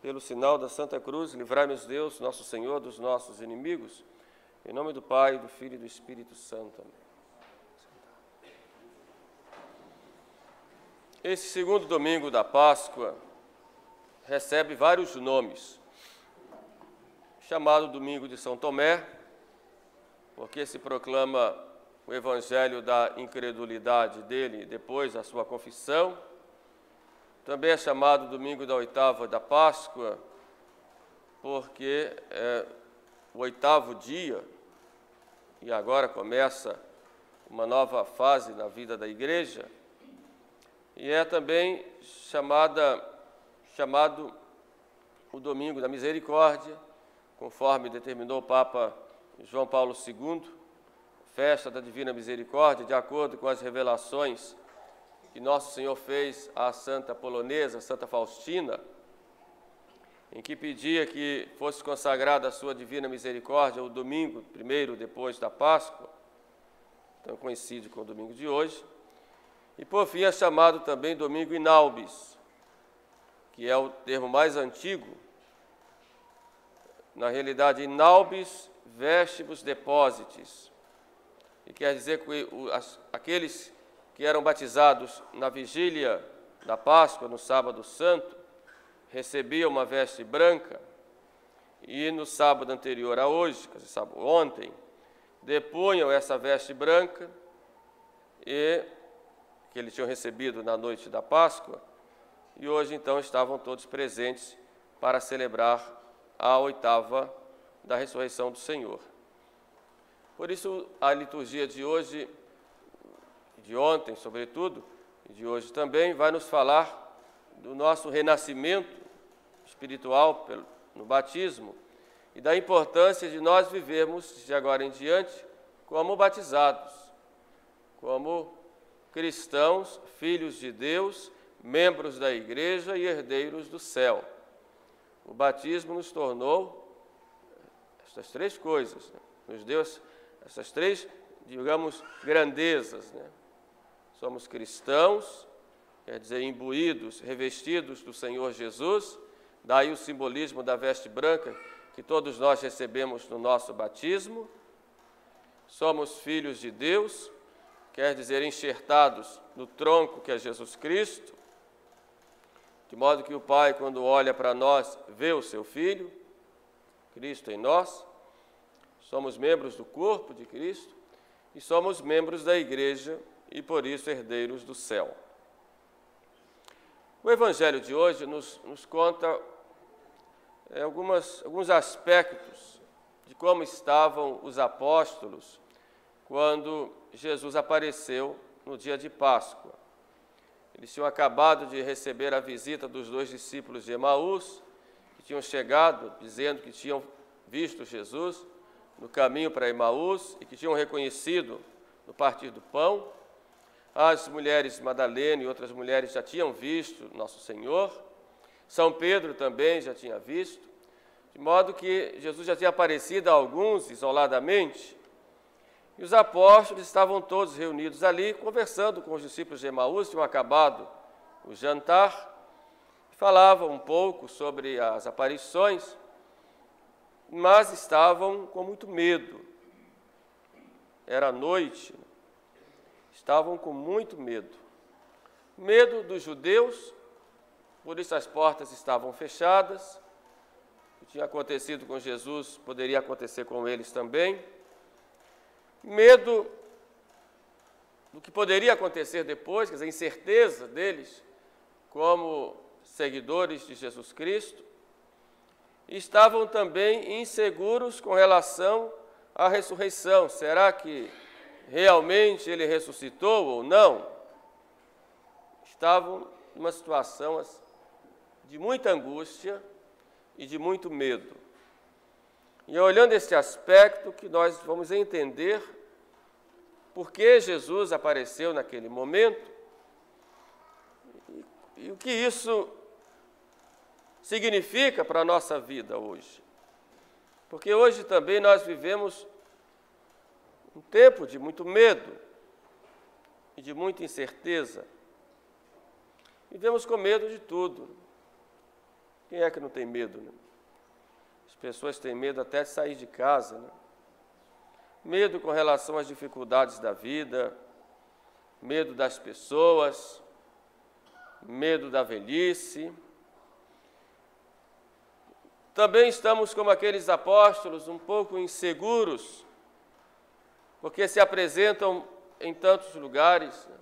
Pelo sinal da Santa Cruz, livrai-nos Deus, nosso Senhor, dos nossos inimigos. Em nome do Pai, do Filho e do Espírito Santo. Amém. Esse segundo domingo da Páscoa recebe vários nomes. Chamado Domingo de São Tomé, porque se proclama o evangelho da incredulidade dele depois da sua confissão. Também é chamado Domingo da Oitava da Páscoa, porque é o oitavo dia e agora começa uma nova fase na vida da igreja. E é também chamado o Domingo da Misericórdia, conforme determinou o Papa João Paulo II, festa da Divina Misericórdia, de acordo com as revelações que Nosso Senhor fez à Santa Polonesa, Santa Faustina, em que pedia que fosse consagrada a sua Divina Misericórdia o domingo primeiro depois da Páscoa, então coincide com o domingo de hoje. E, por fim, é chamado também Domingo Inaubis, que é o termo mais antigo. Na realidade, Inaubis vestibus depositis, e quer dizer que aqueles que eram batizados na vigília da Páscoa, no sábado santo, recebiam uma veste branca, e no sábado anterior a hoje, quer dizer, ontem, depunham essa veste branca que eles tinham recebido na noite da Páscoa, e hoje então estavam todos presentes para celebrar a oitava da ressurreição do Senhor. Por isso, a liturgia de hoje, de ontem sobretudo, e de hoje também, vai nos falar do nosso renascimento espiritual no batismo e da importância de nós vivermos de agora em diante como batizados, como cristãos, filhos de Deus, membros da igreja e herdeiros do céu. O batismo nos tornou essas três coisas, né? Nos deu essas três, digamos, grandezas, né? Somos cristãos, quer dizer, imbuídos, revestidos do Senhor Jesus, daí o simbolismo da veste branca que todos nós recebemos no nosso batismo. Somos filhos de Deus, quer dizer, enxertados no tronco que é Jesus Cristo, de modo que o Pai, quando olha para nós, vê o seu Filho, Cristo em nós. Somos membros do corpo de Cristo e somos membros da igreja e, por isso, herdeiros do céu. O Evangelho de hoje nos conta alguns aspectos de como estavam os apóstolos quando Jesus apareceu no dia de Páscoa. Eles tinham acabado de receber a visita dos dois discípulos de Emaús, que tinham chegado dizendo que tinham visto Jesus no caminho para Emaús e que tinham reconhecido no partir do pão. As mulheres Madalena e outras mulheres já tinham visto Nosso Senhor. São Pedro também já tinha visto, de modo que Jesus já tinha aparecido a alguns isoladamente. E os apóstolos estavam todos reunidos ali, conversando com os discípulos de Emaús, tinham acabado o jantar, falavam um pouco sobre as aparições, mas estavam com muito medo. Era noite, estavam com muito medo. Medo dos judeus, por isso as portas estavam fechadas. O que tinha acontecido com Jesus poderia acontecer com eles também. Medo do que poderia acontecer depois, quer dizer, incerteza deles como seguidores de Jesus Cristo. E estavam também inseguros com relação à ressurreição. Será que realmente ele ressuscitou ou não? Estavam numa situação de muita angústia e de muito medo. E olhando este aspecto que nós vamos entender por que Jesus apareceu naquele momento e o que isso significa para a nossa vida hoje. Porque hoje também nós vivemos um tempo de muito medo e de muita incerteza. Vivemos com medo de tudo. Quem é que não tem medo, né? As pessoas têm medo até de sair de casa, né? Medo com relação às dificuldades da vida, medo das pessoas, medo da velhice. Também estamos como aqueles apóstolos, um pouco inseguros, porque se apresentam em tantos lugares, né?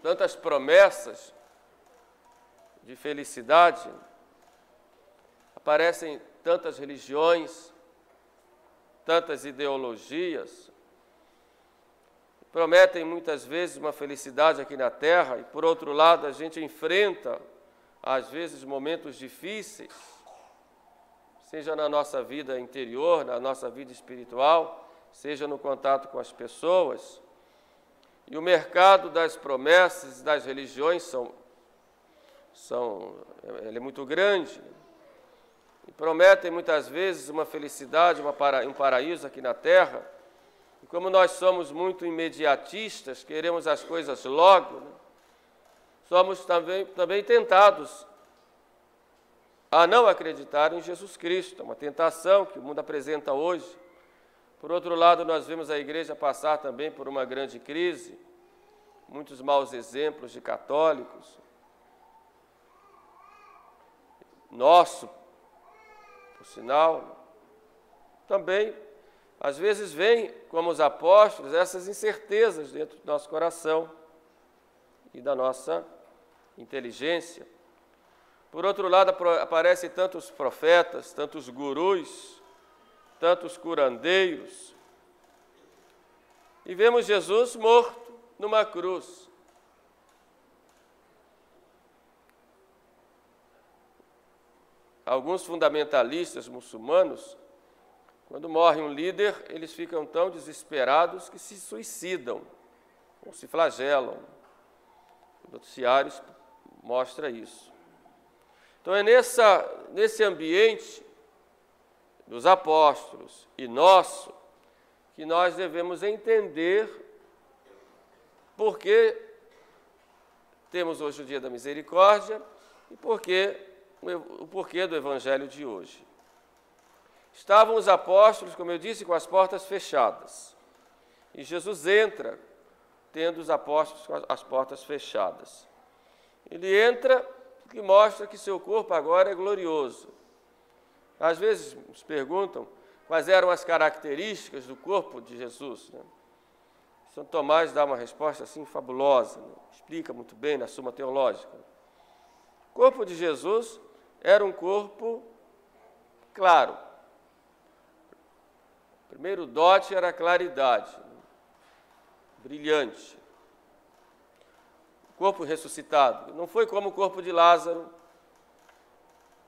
Tantas promessas de felicidade, aparecem tantas religiões, tantas ideologias, prometem muitas vezes uma felicidade aqui na terra e, por outro lado, a gente enfrenta, às vezes, momentos difíceis, seja na nossa vida interior, na nossa vida espiritual, seja no contato com as pessoas. E o mercado das promessas, das religiões, ele é muito grande. E prometem muitas vezes uma felicidade, um paraíso aqui na terra. E como nós somos muito imediatistas, queremos as coisas logo, né? Somos também tentados a não acreditar em Jesus Cristo. É uma tentação que o mundo apresenta hoje. Por outro lado, nós vemos a igreja passar também por uma grande crise, muitos maus exemplos de católicos. Nosso, por sinal, também, às vezes vem, como os apóstolos, essas incertezas dentro do nosso coração e da nossa inteligência. Por outro lado, aparecem tantos profetas, tantos gurus, tantos curandeiros, e vemos Jesus morto numa cruz. Alguns fundamentalistas muçulmanos, quando morre um líder, eles ficam tão desesperados que se suicidam ou se flagelam. O noticiário mostra isso. Então é nesse ambiente dos apóstolos e nosso que nós devemos entender por que temos hoje o Dia da Misericórdia e o porquê do Evangelho de hoje. Estavam os apóstolos, como eu disse, com as portas fechadas. E Jesus entra, tendo os apóstolos com as portas fechadas. Ele entra e mostra que seu corpo agora é glorioso. Às vezes nos perguntam quais eram as características do corpo de Jesus, né? São Tomás dá uma resposta assim fabulosa, né? Explica muito bem na Suma Teológica. O corpo de Jesus era um corpo claro. O primeiro dote era a claridade, né? Brilhante. O corpo ressuscitado não foi como o corpo de Lázaro,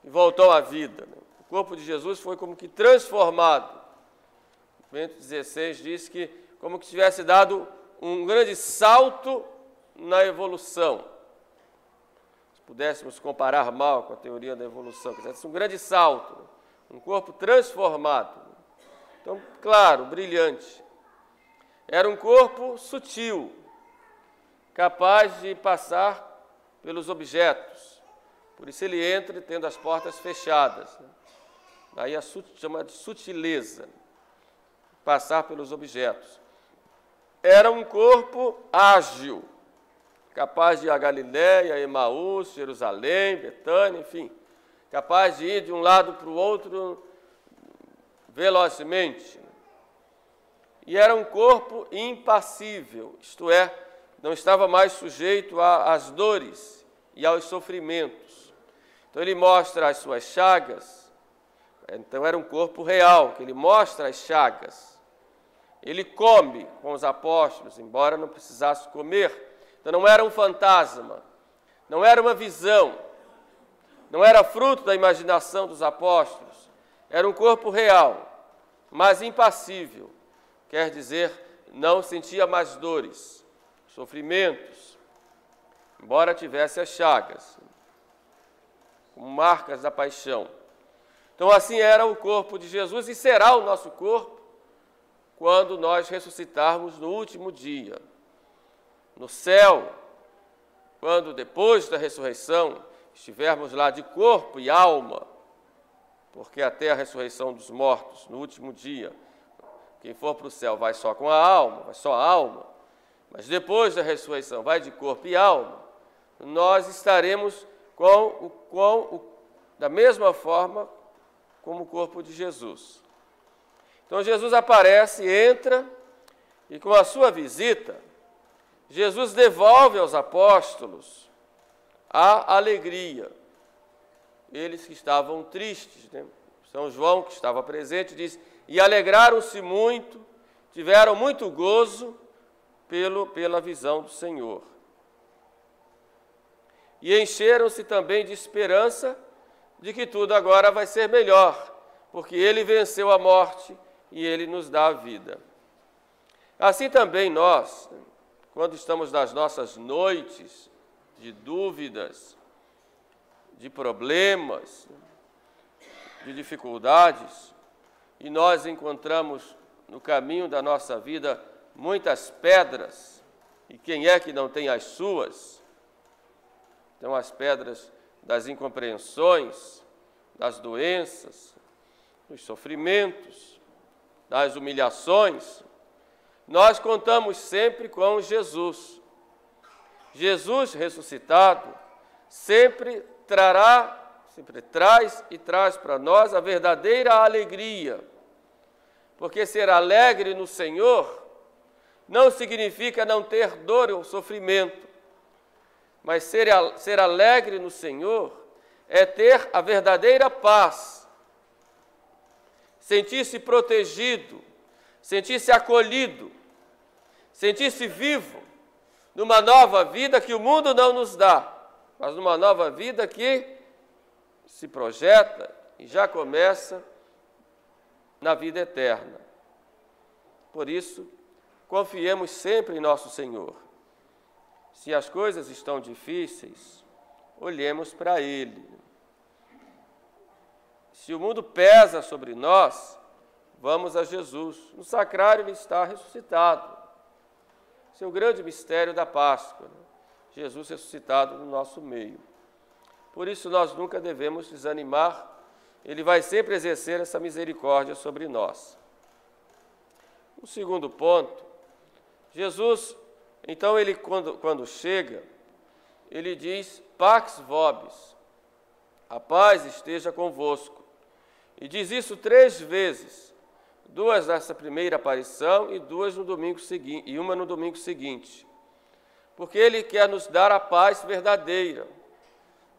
que voltou à vida, né? O corpo de Jesus foi como que transformado. Bento XVI diz que como que tivesse dado um grande salto na evolução. Se pudéssemos comparar mal com a teoria da evolução, que tivesse um grande salto, né? Um corpo transformado. Então, claro, brilhante. Era um corpo sutil, capaz de passar pelos objetos. Por isso ele entra tendo as portas fechadas, né? Daí chama de sutileza, passar pelos objetos. Era um corpo ágil, capaz de ir a Galiléia, Emaús, Jerusalém, Betânia, enfim, capaz de ir de um lado para o outro velozmente. E era um corpo impassível, isto é, não estava mais sujeito às dores e aos sofrimentos. Então ele mostra as suas chagas. Então era um corpo real, que ele mostra as chagas. Ele come com os apóstolos, embora não precisasse comer. Então não era um fantasma, não era uma visão, não era fruto da imaginação dos apóstolos. Era um corpo real, mas impassível. Quer dizer, não sentia mais dores, sofrimentos, embora tivesse as chagas, como marcas da paixão. Então assim era o corpo de Jesus e será o nosso corpo quando nós ressuscitarmos no último dia. No céu, quando depois da ressurreição estivermos lá de corpo e alma, porque até a ressurreição dos mortos, no último dia, quem for para o céu vai só com a alma, vai só a alma, mas depois da ressurreição vai de corpo e alma, nós estaremos da mesma forma como o corpo de Jesus. Então Jesus aparece, entra, e com a sua visita, Jesus devolve aos apóstolos a alegria. Eles que estavam tristes, né? São João, que estava presente, diz, e alegraram-se muito, tiveram muito gozo pela visão do Senhor. E encheram-se também de esperança de que tudo agora vai ser melhor, porque Ele venceu a morte e Ele nos dá a vida. Assim também nós, quando estamos nas nossas noites de dúvidas, de problemas, de dificuldades, e nós encontramos no caminho da nossa vida muitas pedras, e quem é que não tem as suas? Então, as pedras das incompreensões, das doenças, dos sofrimentos, das humilhações, nós contamos sempre com Jesus. Jesus ressuscitado sempre traz para nós a verdadeira alegria, porque ser alegre no Senhor não significa não ter dor ou sofrimento, mas ser alegre no Senhor é ter a verdadeira paz, sentir-se protegido, sentir-se acolhido, sentir-se vivo numa nova vida que o mundo não nos dá, mas numa nova vida que se projeta e já começa na vida eterna. Por isso, confiemos sempre em nosso Senhor. Se as coisas estão difíceis, olhemos para Ele. Se o mundo pesa sobre nós, vamos a Jesus. No sacrário Ele está ressuscitado. Esse é o grande mistério da Páscoa, né? Jesus ressuscitado no nosso meio. Por isso nós nunca devemos desanimar, Ele vai sempre exercer essa misericórdia sobre nós. O segundo ponto, Jesus, então, ele quando chega, ele diz, Pax vobis, a paz esteja convosco. E diz isso 3 vezes, 2 nessa primeira aparição e 2 no domingo seguinte, e uma no domingo seguinte. Porque Ele quer nos dar a paz verdadeira,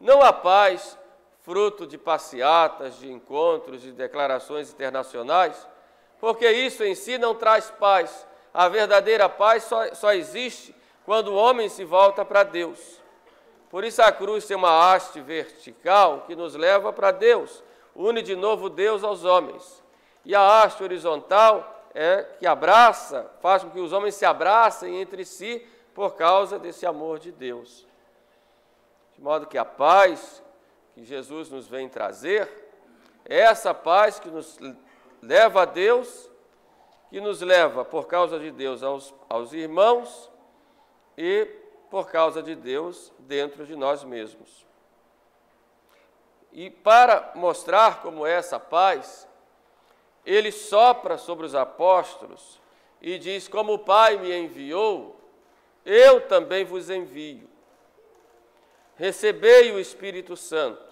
não a paz fruto de passeatas, de encontros, de declarações internacionais, porque isso em si não traz paz. A verdadeira paz só existe quando o homem se volta para Deus. Por isso a cruz tem uma haste vertical que nos leva para Deus, une de novo Deus aos homens. E a haste horizontal que abraça, faz com que os homens se abracem entre si por causa desse amor de Deus. De modo que a paz que Jesus nos vem trazer é essa paz que nos leva a Deus, que nos leva, por causa de Deus, aos irmãos e, por causa de Deus, dentro de nós mesmos. E para mostrar como é essa paz, ele sopra sobre os apóstolos e diz, como o Pai me enviou, eu também vos envio. Recebei o Espírito Santo.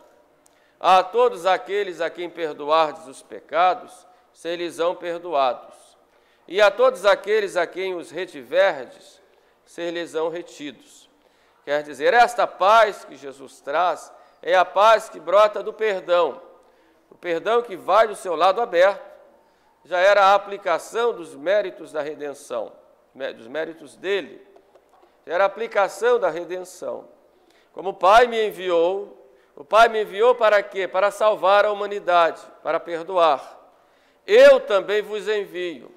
A todos aqueles a quem perdoardes os pecados, ser-lhes-ão perdoados. E a todos aqueles a quem os retiverdes, ser-lhes-ão retidos. Quer dizer, esta paz que Jesus traz é a paz que brota do perdão. O perdão que vai do seu lado aberto. Já era a aplicação dos méritos da redenção, dos méritos dele. Já era a aplicação da redenção. Como o Pai me enviou para quê? Para salvar a humanidade, para perdoar. Eu também vos envio.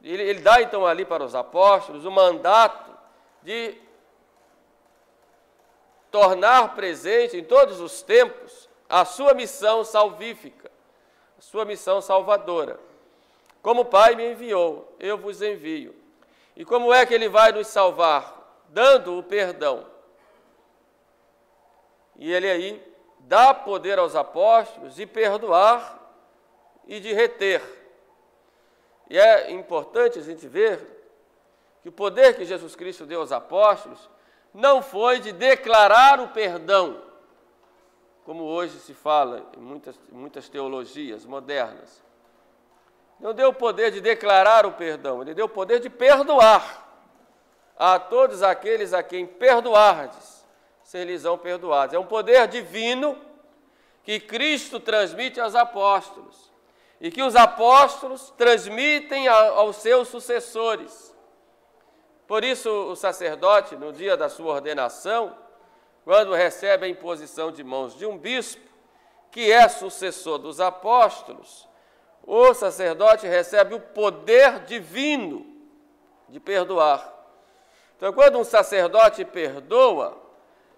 Ele dá então ali para os apóstolos o mandato de tornar presente em todos os tempos a sua missão salvífica, a sua missão salvadora. Como o Pai me enviou, eu vos envio. E como é que Ele vai nos salvar? Dando o perdão. E ele aí dá poder aos apóstolos de perdoar e de reter. E é importante a gente ver que o poder que Jesus Cristo deu aos apóstolos não foi de declarar o perdão, como hoje se fala em muitas teologias modernas. Não deu o poder de declarar o perdão, ele deu o poder de perdoar. A todos aqueles a quem perdoardes, ser-lhes-ão perdoados. É um poder divino que Cristo transmite aos apóstolos e que os apóstolos transmitem aos seus sucessores. Por isso, o sacerdote, no dia da sua ordenação, quando recebe a imposição de mãos de um bispo, que é sucessor dos apóstolos, o sacerdote recebe o poder divino de perdoar. Então, quando um sacerdote perdoa,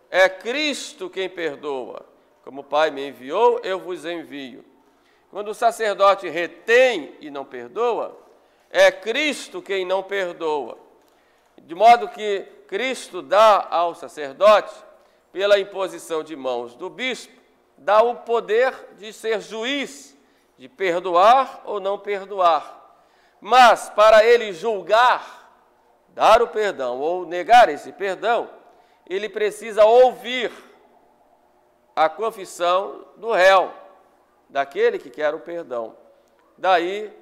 é Cristo quem perdoa. Como o Pai me enviou, eu vos envio. Quando o sacerdote retém e não perdoa, é Cristo quem não perdoa. De modo que Cristo dá ao sacerdote, pela imposição de mãos do bispo, dá o poder de ser juiz, de perdoar ou não perdoar. Mas, para ele julgar, dar o perdão ou negar esse perdão, ele precisa ouvir a confissão do réu, daquele que quer o perdão. Daí,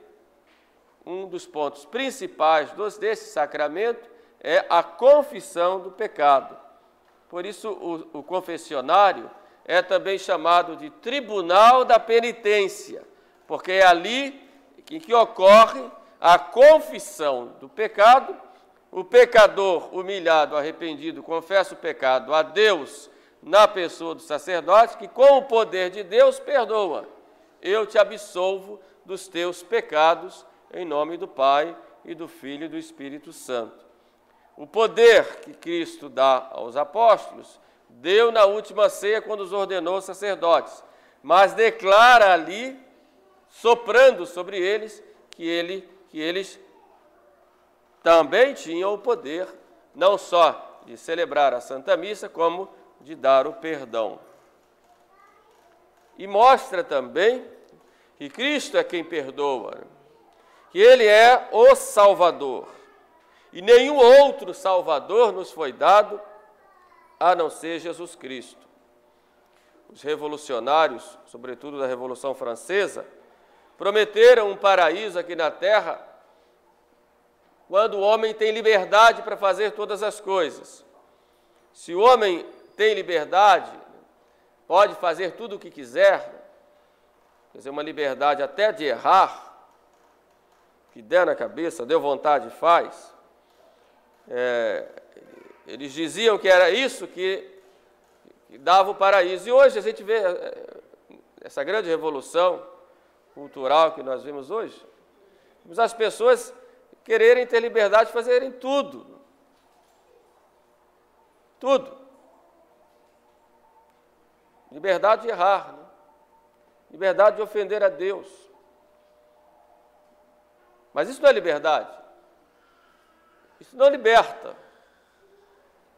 um dos pontos principais desse sacramento é a confissão do pecado. Por isso, o confessionário é também chamado de tribunal da penitência, porque é ali em que ocorre a confissão do pecado. O pecador humilhado, arrependido, confessa o pecado a Deus na pessoa do sacerdote, que com o poder de Deus perdoa. Eu te absolvo dos teus pecados, em nome do Pai e do Filho e do Espírito Santo. O poder que Cristo dá aos apóstolos, deu na última ceia quando os ordenou sacerdotes, mas declara ali, soprando sobre eles, que eles também tinham o poder, não só de celebrar a Santa Missa, como de dar o perdão. E mostra também que Cristo é quem perdoa, que Ele é o Salvador. E nenhum outro Salvador nos foi dado, a não ser Jesus Cristo. Os revolucionários, sobretudo da Revolução Francesa, prometeram um paraíso aqui na Terra, quando o homem tem liberdade para fazer todas as coisas. Se o homem tem liberdade, pode fazer tudo o que quiser, quer dizer, uma liberdade até de errar, que der na cabeça, deu vontade, faz. Eles diziam que era isso que dava o paraíso. E hoje a gente vê essa grande revolução cultural que nós vemos hoje, as pessoas quererem ter liberdade de fazerem tudo. Tudo. Liberdade de errar, né? Liberdade de ofender a Deus. Mas isso não é liberdade. Isso não liberta.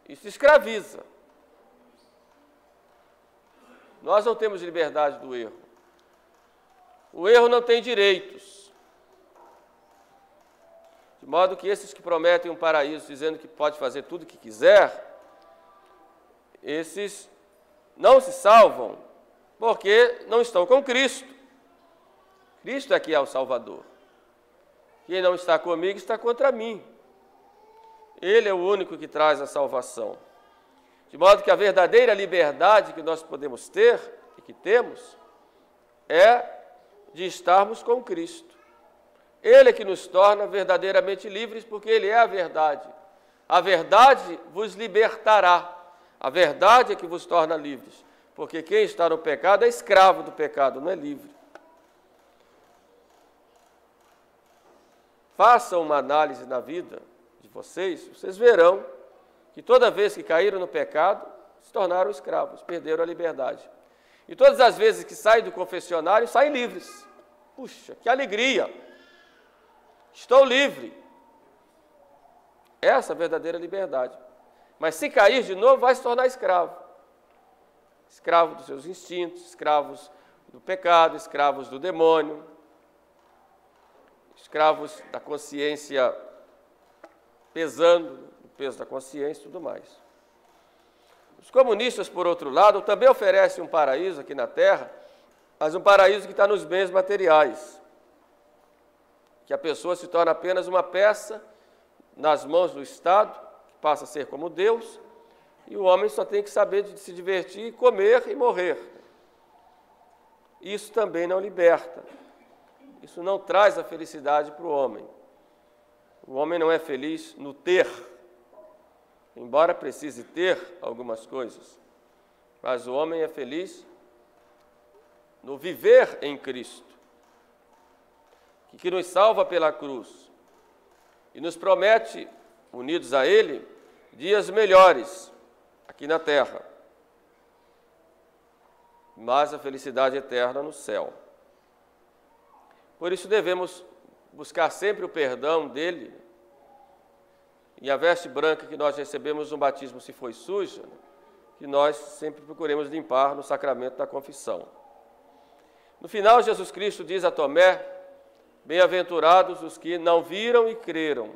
Isso escraviza. Nós não temos liberdade do erro. O erro não tem direitos. De modo que esses que prometem um paraíso dizendo que pode fazer tudo o que quiser, esses não se salvam porque não estão com Cristo. Cristo é que é o Salvador. Quem não está comigo está contra mim. Ele é o único que traz a salvação. De modo que a verdadeira liberdade que nós podemos ter e que temos é de estarmos com Cristo. Ele é que nos torna verdadeiramente livres, porque Ele é a verdade. A verdade vos libertará. A verdade é que vos torna livres, porque quem está no pecado é escravo do pecado, não é livre. Façam uma análise na vida de vocês, vocês verão que toda vez que caíram no pecado, se tornaram escravos, perderam a liberdade. E todas as vezes que saem do confessionário, saem livres. Puxa, que alegria! Estou livre. Essa é a verdadeira liberdade. Mas se cair de novo, vai se tornar escravo. escravos dos seus instintos, escravos do pecado, escravos do demônio, escravos da consciência pesando, o peso da consciência e tudo mais. Os comunistas, por outro lado, também oferecem um paraíso aqui na Terra, mas um paraíso que está nos bens materiais, que a pessoa se torna apenas uma peça nas mãos do Estado, que passa a ser como Deus, e o homem só tem que saber de se divertir, comer e morrer. Isso também não liberta. Isso não traz a felicidade para o homem. O homem não é feliz no ter, embora precise ter algumas coisas, mas o homem é feliz no viver em Cristo, que nos salva pela cruz e nos promete, unidos a Ele, dias melhores aqui na terra, mas a felicidade eterna no céu. Por isso devemos buscar sempre o perdão dele, e a veste branca que nós recebemos no batismo, se foi suja, que nós sempre procuremos limpar no sacramento da confissão. No final, Jesus Cristo diz a Tomé: bem-aventurados os que não viram e creram.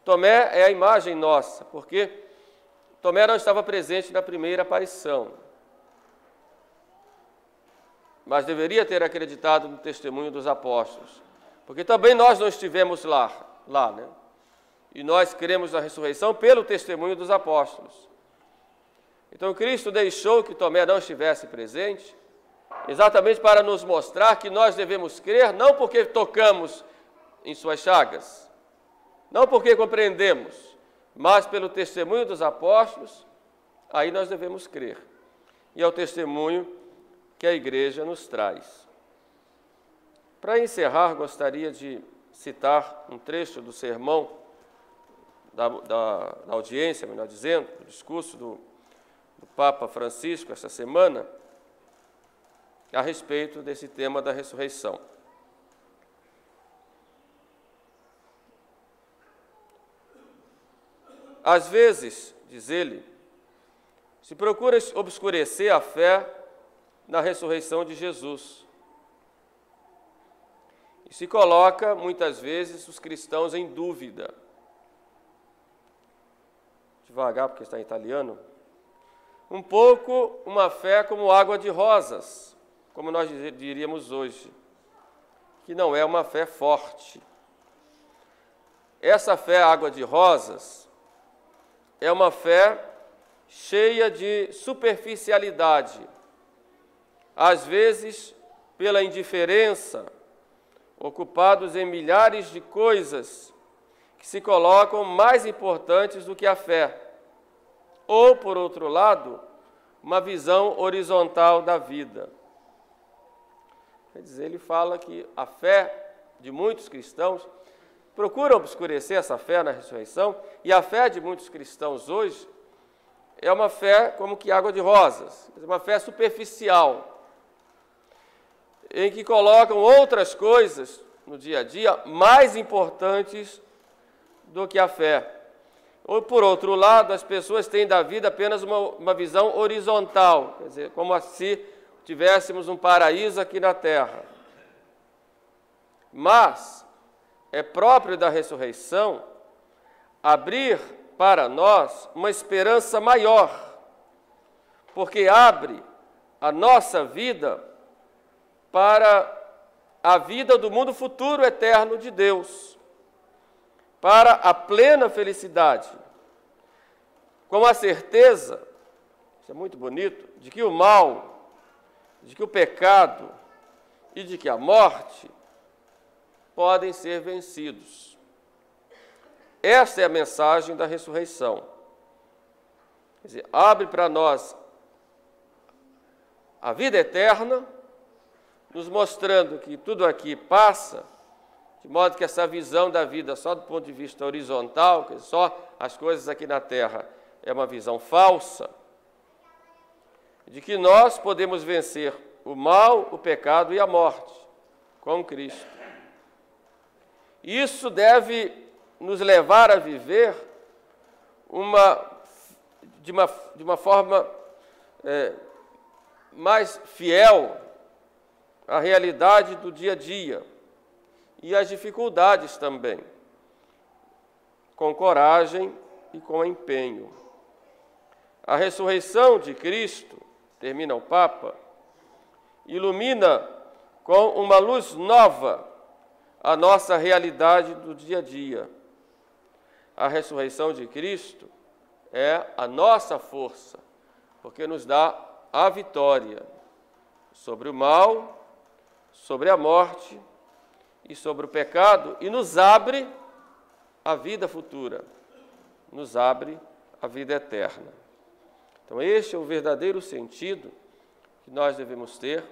Tomé é a imagem nossa, porque Tomé não estava presente na primeira aparição, mas deveria ter acreditado no testemunho dos apóstolos, porque também nós não estivemos lá, né? E nós cremos na ressurreição pelo testemunho dos apóstolos. Então Cristo deixou que Tomé não estivesse presente, exatamente para nos mostrar que nós devemos crer, não porque tocamos em suas chagas, não porque compreendemos, mas pelo testemunho dos apóstolos, aí nós devemos crer. E é o testemunho que a Igreja nos traz. Para encerrar, gostaria de citar um trecho do sermão da audiência, melhor dizendo, do discurso do Papa Francisco essa semana, a respeito desse tema da ressurreição. Às vezes, diz ele, se procura obscurecer a fé na ressurreição de Jesus. E se coloca, muitas vezes, os cristãos em dúvida. Devagar, porque está em italiano. Um pouco uma fé como água de rosas, como nós diríamos hoje, que não é uma fé forte. Essa fé água de rosas é uma fé cheia de superficialidade, às vezes pela indiferença, ocupados em milhares de coisas que se colocam mais importantes do que a fé. Ou, por outro lado, uma visão horizontal da vida. Quer dizer, ele fala que a fé de muitos cristãos procuram obscurecer essa fé na ressurreição, e a fé de muitos cristãos hoje é uma fé como que água de rosas, uma fé superficial, em que colocam outras coisas no dia a dia mais importantes do que a fé. Ou, por outro lado, as pessoas têm da vida apenas uma visão horizontal, quer dizer, como se tivéssemos um paraíso aqui na terra. Mas é próprio da ressurreição abrir para nós uma esperança maior, porque abre a nossa vida para a vida do mundo futuro eterno de Deus, para a plena felicidade, com a certeza, isso é muito bonito, de que o mal, de que o pecado e de que a morte podem ser vencidos. Essa é a mensagem da ressurreição. Quer dizer, abre para nós a vida eterna, nos mostrando que tudo aqui passa, de modo que essa visão da vida só do ponto de vista horizontal, que só as coisas aqui na Terra, é uma visão falsa, de que nós podemos vencer o mal, o pecado e a morte com Cristo. Isso deve nos levar a viver de uma forma mais fiel à realidade do dia a dia e às dificuldades também, com coragem e com empenho. A ressurreição de Cristo, termina o Papa, ilumina com uma luz nova a nossa realidade do dia a dia. A ressurreição de Cristo é a nossa força, porque nos dá a vitória sobre o mal, sobre a morte e sobre o pecado, e nos abre a vida futura, nos abre a vida eterna. Então, este é o verdadeiro sentido que nós devemos ter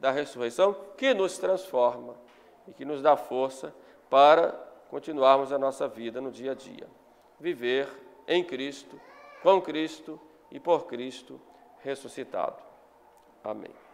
da ressurreição, que nos transforma e que nos dá força para continuarmos a nossa vida no dia a dia. Viver em Cristo, com Cristo e por Cristo ressuscitado. Amém.